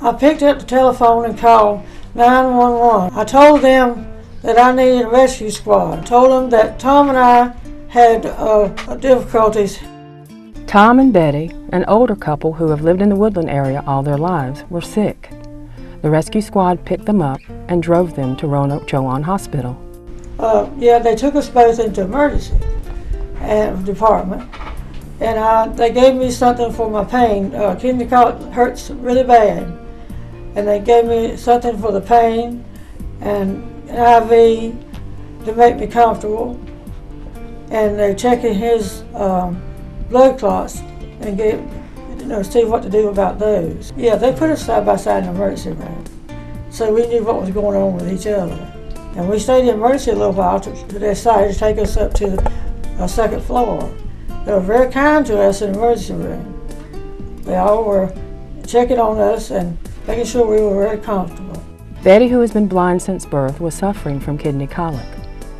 I picked up the telephone and called 911. I told them that I needed a rescue squad. I told them that Tom and I had difficulties. Tom and Betty, an older couple who have lived in the Woodland area all their lives, were sick. The rescue squad picked them up and drove them to Roanoke-Chowan Hospital. They took us both into emergency department, and they gave me something for my pain. Kidney hurts really bad, and they gave me something for the pain and an IV to make me comfortable. And they're checking his blood clots and see what to do about those. Yeah, they put us side by side in the emergency room, so we knew what was going on with each other. And we stayed in emergency a little while to they decided to take us up to the second floor. They were very kind to us in the emergency room. They all were checking on us and making sure we were very comfortable. Betty, who has been blind since birth, was suffering from kidney colic,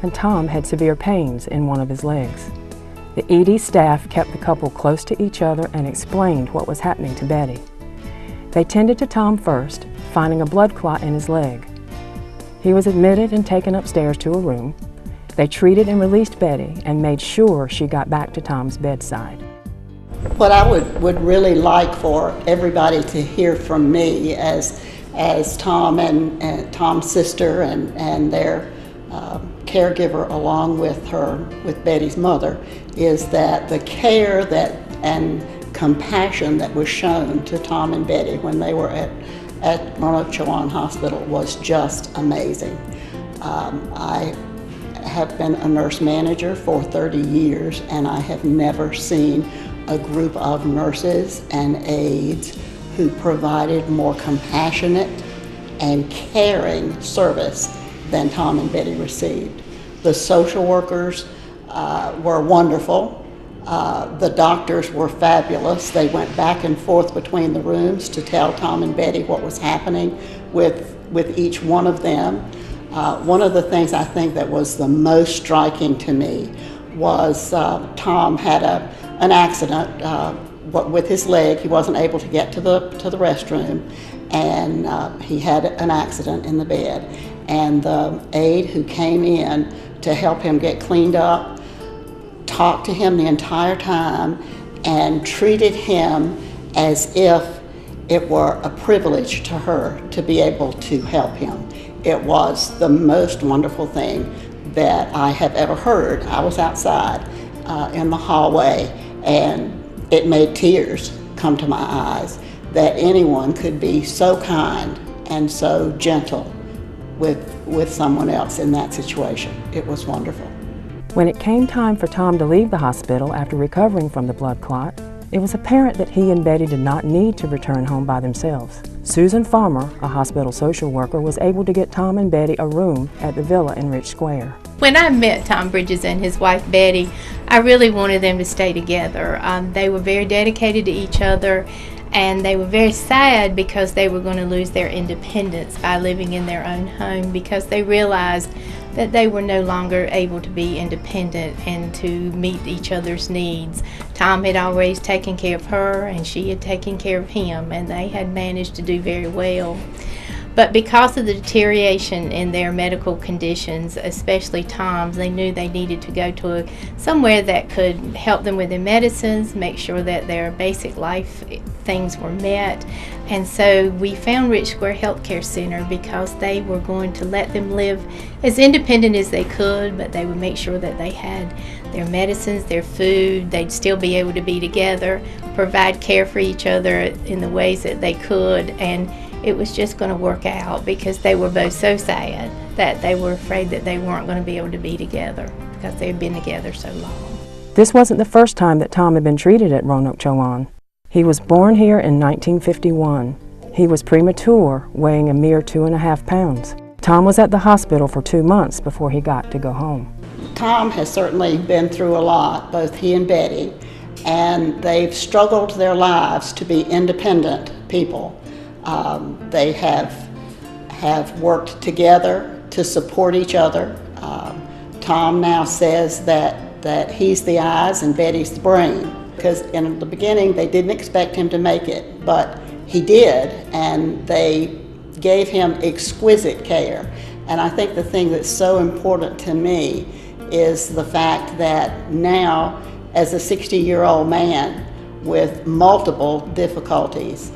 and Tom had severe pains in one of his legs. The ED staff kept the couple close to each other and explained what was happening to Betty. They tended to Tom first, finding a blood clot in his leg. He was admitted and taken upstairs to a room. They treated and released Betty and made sure she got back to Tom's bedside. What I would really like for everybody to hear from me as Tom and Tom's sister and their caregiver along with Betty's mother is that the care and compassion that was shown to Tom and Betty when they were at Roanoke-Chowan Hospital was just amazing. I have been a nurse manager for 30 years, and I have never seen a group of nurses and aides who provided more compassionate and caring service than Tom and Betty received. The social workers were wonderful. The doctors were fabulous. They went back and forth between the rooms to tell Tom and Betty what was happening with each one of them. One of the things I think that was the most striking to me was Tom had an accident with his leg. He wasn't able to get to the restroom, and he had an accident in the bed. And the aide who came in to help him get cleaned up talked to him the entire time and treated him as if it were a privilege to her to be able to help him. It was the most wonderful thing that I have ever heard. I was outside in the hallway, and it made tears come to my eyes that anyone could be so kind and so gentle with someone else in that situation. It was wonderful. When it came time for Tom to leave the hospital after recovering from the blood clot, it was apparent that he and Betty did not need to return home by themselves. Susan Farmer, a hospital social worker, was able to get Tom and Betty a room at the villa in Rich Square. When I met Tom Bridges and his wife Betty, I really wanted them to stay together. They were very dedicated to each other, and they were very sad because they were going to lose their independence by living in their own home, because they realized that they were no longer able to be independent and to meet each other's needs. Tom had always taken care of her, and she had taken care of him, and they had managed to do very well. But because of the deterioration in their medical conditions, especially Tom's, they knew they needed to go to somewhere that could help them with their medicines, make sure that their basic life things were met. And so we found Rich Square Healthcare Center because they were going to let them live as independent as they could, but they would make sure that they had their medicines, their food, they'd still be able to be together, provide care for each other in the ways that they could, and it was just going to work out because they were both so sad that they were afraid that they weren't going to be able to be together because they had been together so long. This wasn't the first time that Tom had been treated at Roanoke-Chowan. He was born here in 1951. He was premature, weighing a mere 2.5 pounds. Tom was at the hospital for 2 months before he got to go home. Tom has certainly been through a lot, both he and Betty, and they've struggled their lives to be independent people. They have worked together to support each other. Tom now says that he's the eyes and Betty's the brain, because in the beginning they didn't expect him to make it, but he did, and they gave him exquisite care. And I think the thing that's so important to me is the fact that now, as a 60-year-old man with multiple difficulties,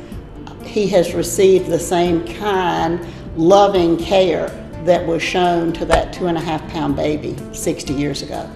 he has received the same kind, loving care that was shown to that 2.5-pound baby 60 years ago.